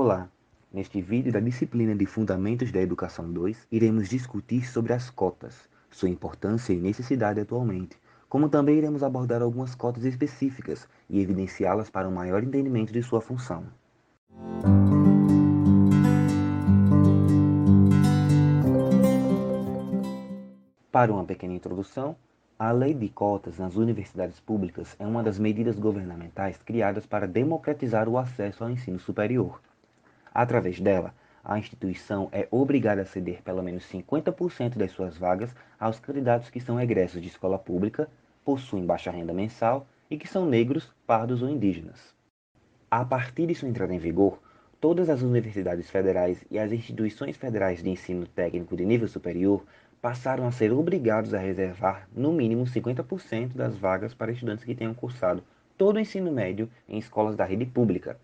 Olá! Neste vídeo da disciplina de Fundamentos da Educação 2, iremos discutir sobre as cotas, sua importância e necessidade atualmente, como também iremos abordar algumas cotas específicas e evidenciá-las para um maior entendimento de sua função. Para uma pequena introdução, a Lei de Cotas nas universidades públicas é uma das medidas governamentais criadas para democratizar o acesso ao ensino superior. Através dela, a instituição é obrigada a ceder pelo menos 50% das suas vagas aos candidatos que são egressos de escola pública, possuem baixa renda mensal e que são negros, pardos ou indígenas. A partir de sua entrada em vigor, todas as universidades federais e as instituições federais de ensino técnico de nível superior passaram a ser obrigados a reservar, no mínimo, 50% das vagas para estudantes que tenham cursado todo o ensino médio em escolas da rede pública,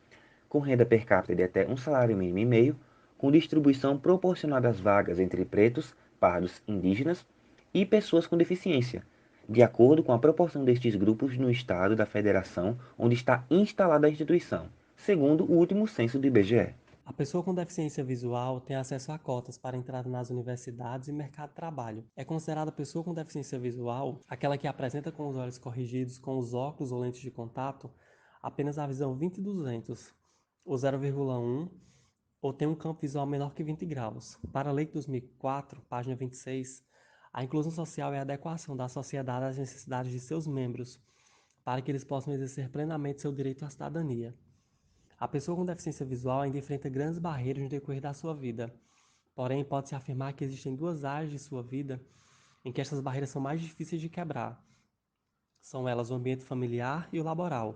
com renda per capita de até um salário mínimo e meio, com distribuição proporcional das vagas entre pretos, pardos, indígenas e pessoas com deficiência, de acordo com a proporção destes grupos no estado da federação onde está instalada a instituição, segundo o último censo do IBGE. A pessoa com deficiência visual tem acesso a cotas para entrada nas universidades e mercado de trabalho. É considerada pessoa com deficiência visual aquela que apresenta com os olhos corrigidos com os óculos ou lentes de contato apenas a visão 20/200, ou 0,1, ou tem um campo visual menor que 20 graus. Para a Lei de 2004, página 26, a inclusão social é a adequação da sociedade às necessidades de seus membros, para que eles possam exercer plenamente seu direito à cidadania. A pessoa com deficiência visual ainda enfrenta grandes barreiras no decorrer da sua vida. Porém, pode-se afirmar que existem duas áreas de sua vida em que estas barreiras são mais difíceis de quebrar. São elas o ambiente familiar e o laboral.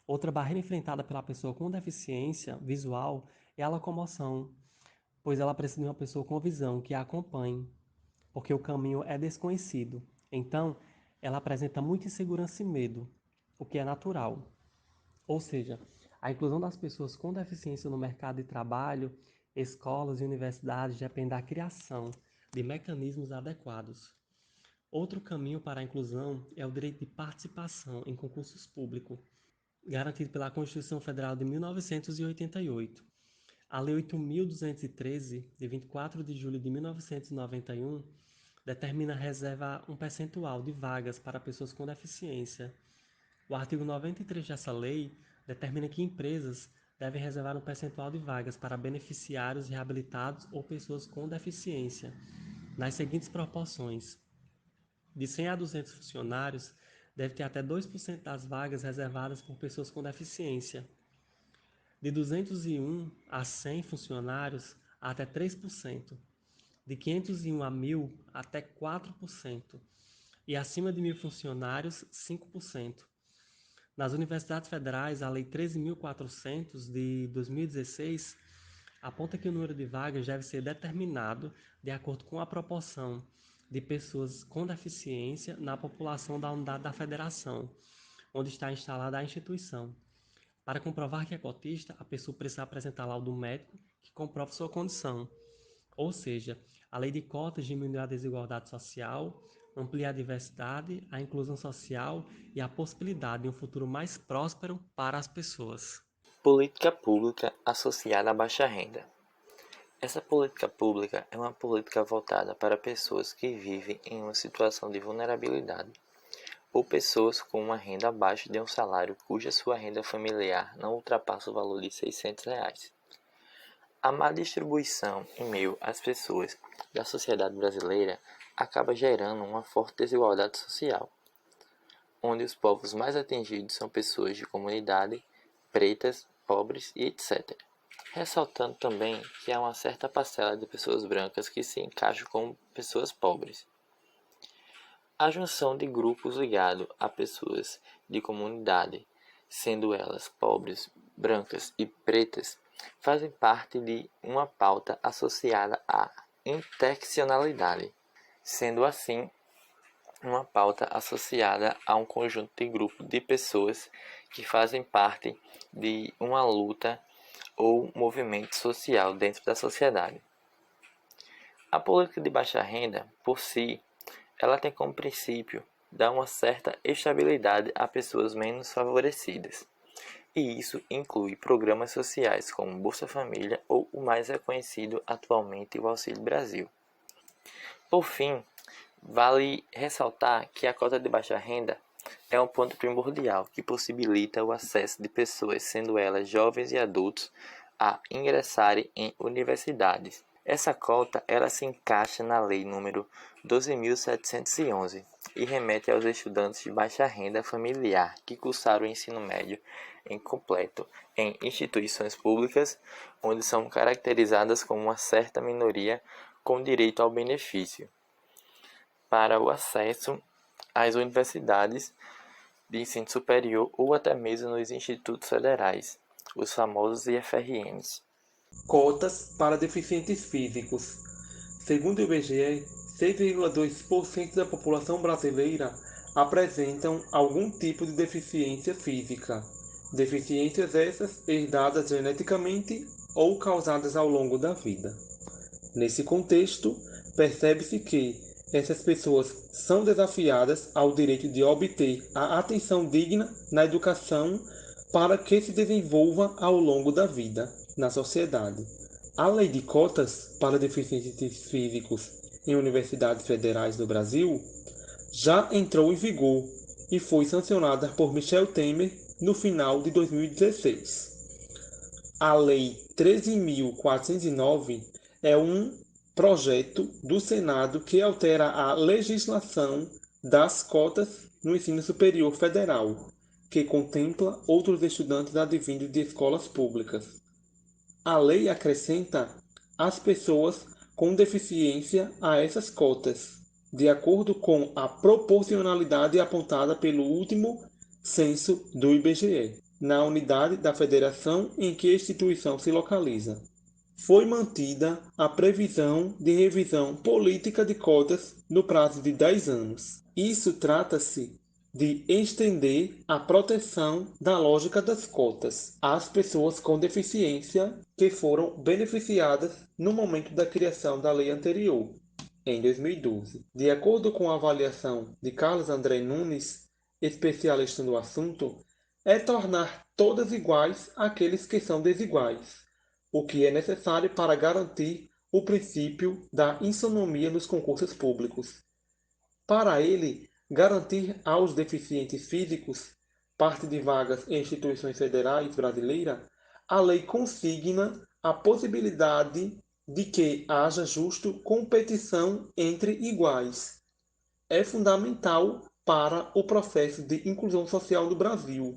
Outra barreira enfrentada pela pessoa com deficiência visual é a locomoção, pois ela precisa de uma pessoa com visão que a acompanhe, porque o caminho é desconhecido. Então, ela apresenta muita insegurança e medo, o que é natural. Ou seja, a inclusão das pessoas com deficiência no mercado de trabalho, escolas e universidades depende da criação de mecanismos adequados. Outro caminho para a inclusão é o direito de participação em concursos públicos, garantido pela Constituição Federal de 1988. A Lei 8.213, de 24 de julho de 1991, determina reservar um percentual de vagas para pessoas com deficiência. O artigo 93 dessa lei determina que empresas devem reservar um percentual de vagas para beneficiários reabilitados ou pessoas com deficiência, nas seguintes proporções: de 100 a 200 funcionários, deve ter até 2% das vagas reservadas por pessoas com deficiência. De 201 a 100 funcionários, até 3%. De 501 a 1.000, até 4%. E acima de 1.000 funcionários, 5%. Nas universidades federais, a Lei 13.400 de 2016 aponta que o número de vagas deve ser determinado de acordo com a proporção de pessoas com deficiência na população da unidade da federação, onde está instalada a instituição. Para comprovar que é cotista, a pessoa precisa apresentar laudo médico que comprove sua condição. Ou seja, a lei de cotas diminui a desigualdade social, amplia a diversidade, a inclusão social e a possibilidade de um futuro mais próspero para as pessoas. Política pública associada à baixa renda. Essa política pública é uma política voltada para pessoas que vivem em uma situação de vulnerabilidade ou pessoas com uma renda abaixo de um salário cuja sua renda familiar não ultrapassa o valor de R$ 600. A má distribuição em meio às pessoas da sociedade brasileira acaba gerando uma forte desigualdade social, onde os povos mais atingidos são pessoas de comunidade, pretas, pobres e etc. Ressaltando também que há uma certa parcela de pessoas brancas que se encaixam como pessoas pobres. A junção de grupos ligados a pessoas de comunidade, sendo elas pobres, brancas e pretas, fazem parte de uma pauta associada à interseccionalidade, sendo assim uma pauta associada a um conjunto de grupos de pessoas que fazem parte de uma luta ou movimento social dentro da sociedade. A política de baixa renda, por si, ela tem como princípio dar uma certa estabilidade a pessoas menos favorecidas, e isso inclui programas sociais como Bolsa Família ou o mais reconhecido atualmente, o Auxílio Brasil. Por fim, vale ressaltar que a cota de baixa renda é um ponto primordial que possibilita o acesso de pessoas, sendo elas jovens e adultos, a ingressarem em universidades. Essa cota ela se encaixa na Lei número 12.711 e remete aos estudantes de baixa renda familiar que cursaram o ensino médio incompleto em instituições públicas, onde são caracterizadas como uma certa minoria com direito ao benefício para o acesso às universidades de ensino superior ou até mesmo nos institutos federais, os famosos IFRNs. Cotas para deficientes físicos. Segundo o IBGE, 6,2% da população brasileira apresentam algum tipo de deficiência física. Deficiências essas herdadas geneticamente ou causadas ao longo da vida. Nesse contexto, percebe-se que essas pessoas são desafiadas ao direito de obter a atenção digna na educação para que se desenvolva ao longo da vida na sociedade. A Lei de Cotas para Deficientes Físicos em Universidades Federais do Brasil já entrou em vigor e foi sancionada por Michel Temer no final de 2016. A Lei 13.409 é um projeto do Senado que altera a legislação das cotas no ensino superior federal, que contempla outros estudantes advindos de escolas públicas. A lei acrescenta as pessoas com deficiência a essas cotas, de acordo com a proporcionalidade apontada pelo último censo do IBGE, na unidade da federação em que a instituição se localiza. Foi mantida a previsão de revisão política de cotas no prazo de 10 anos. Isso trata-se de estender a proteção da lógica das cotas às pessoas com deficiência que foram beneficiadas no momento da criação da lei anterior, em 2012. De acordo com a avaliação de Carlos André Nunes, especialista no assunto, é tornar todas iguais aqueles que são desiguais, o que é necessário para garantir o princípio da isonomia nos concursos públicos. Para ele, garantir aos deficientes físicos parte de vagas em instituições federais brasileiras, a lei consigna a possibilidade de que haja justa competição entre iguais. É fundamental para o processo de inclusão social do Brasil.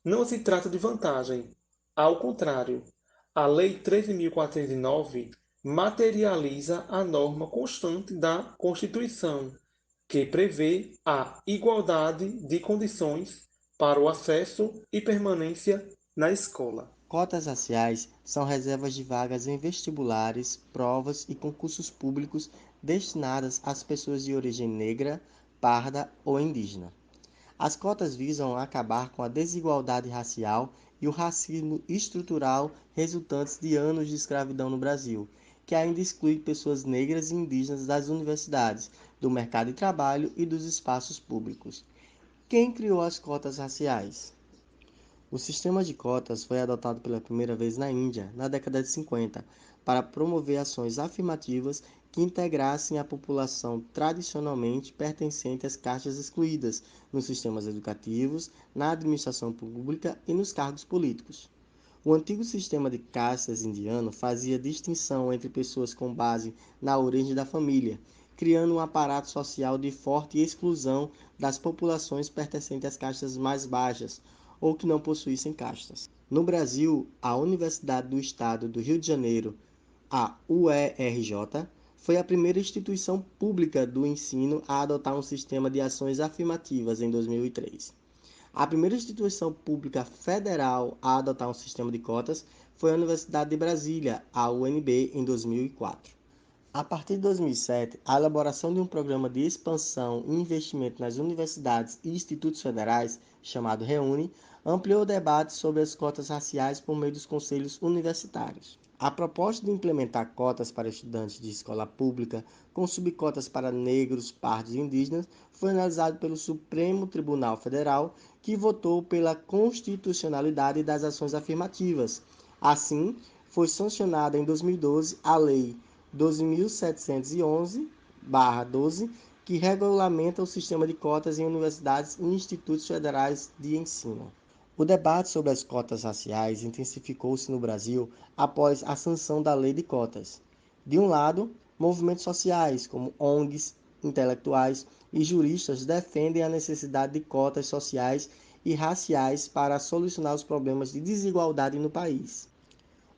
Não se trata de vantagem. Ao contrário, a Lei 13.409 materializa a norma constante da Constituição, que prevê a igualdade de condições para o acesso e permanência na escola. Cotas raciais são reservas de vagas em vestibulares, provas e concursos públicos destinadas às pessoas de origem negra, parda ou indígena. As cotas visam acabar com a desigualdade racial e o racismo estrutural resultantes de anos de escravidão no Brasil, que ainda exclui pessoas negras e indígenas das universidades, do mercado de trabalho e dos espaços públicos. Quem criou as cotas raciais? O sistema de cotas foi adotado pela primeira vez na Índia, na década de 50, para promover ações afirmativas que integrassem a população tradicionalmente pertencente às castas excluídas nos sistemas educativos, na administração pública e nos cargos políticos. O antigo sistema de castas indiano fazia distinção entre pessoas com base na origem da família, criando um aparato social de forte exclusão das populações pertencentes às castas mais baixas, ou que não possuíssem castas. No Brasil, a Universidade do Estado do Rio de Janeiro, a UERJ, foi a primeira instituição pública do ensino a adotar um sistema de ações afirmativas em 2003. A primeira instituição pública federal a adotar um sistema de cotas foi a Universidade de Brasília, a UNB, em 2004. A partir de 2007, a elaboração de um programa de expansão e investimento nas universidades e institutos federais chamado REUNE, ampliou o debate sobre as cotas raciais por meio dos conselhos universitários. A proposta de implementar cotas para estudantes de escola pública com subcotas para negros, pardos e indígenas foi analisado pelo Supremo Tribunal Federal, que votou pela constitucionalidade das ações afirmativas. Assim, foi sancionada em 2012 a Lei 12.711/12, que regulamenta o sistema de cotas em universidades e institutos federais de ensino. O debate sobre as cotas raciais intensificou-se no Brasil após a sanção da Lei de Cotas. De um lado, movimentos sociais, como ONGs, intelectuais e juristas defendem a necessidade de cotas sociais e raciais para solucionar os problemas de desigualdade no país.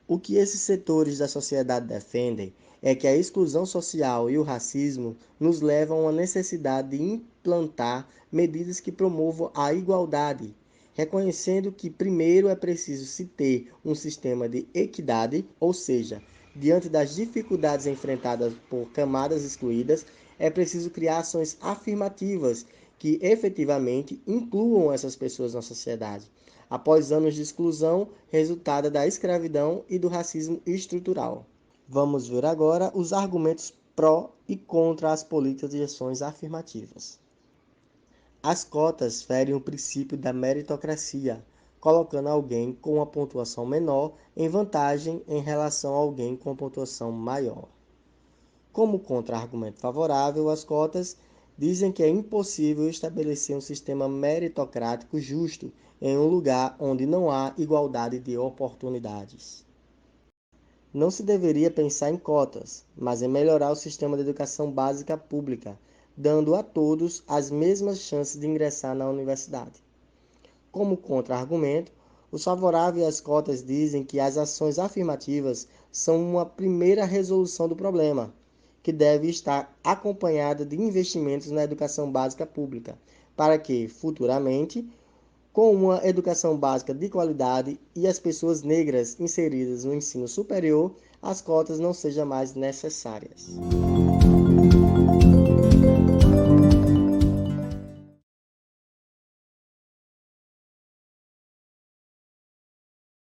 O que esses setores da sociedade defendem é que a exclusão social e o racismo nos levam a uma necessidade de implantar medidas que promovam a igualdade, reconhecendo que primeiro é preciso se ter um sistema de equidade, ou seja, diante das dificuldades enfrentadas por camadas excluídas, é preciso criar ações afirmativas que efetivamente incluam essas pessoas na sociedade, após anos de exclusão resultada da escravidão e do racismo estrutural. Vamos ver agora os argumentos pró e contra as políticas de ações afirmativas. As cotas ferem o princípio da meritocracia, colocando alguém com uma pontuação menor em vantagem em relação a alguém com pontuação maior. Como contra-argumento favorável, as cotas dizem que é impossível estabelecer um sistema meritocrático justo em um lugar onde não há igualdade de oportunidades. Não se deveria pensar em cotas, mas em melhorar o sistema de educação básica pública, dando a todos as mesmas chances de ingressar na universidade. Como contra-argumento, os favoráveis às cotas dizem que as ações afirmativas são uma primeira resolução do problema, que deve estar acompanhada de investimentos na educação básica pública, para que, futuramente, com uma educação básica de qualidade e as pessoas negras inseridas no ensino superior, as cotas não sejam mais necessárias.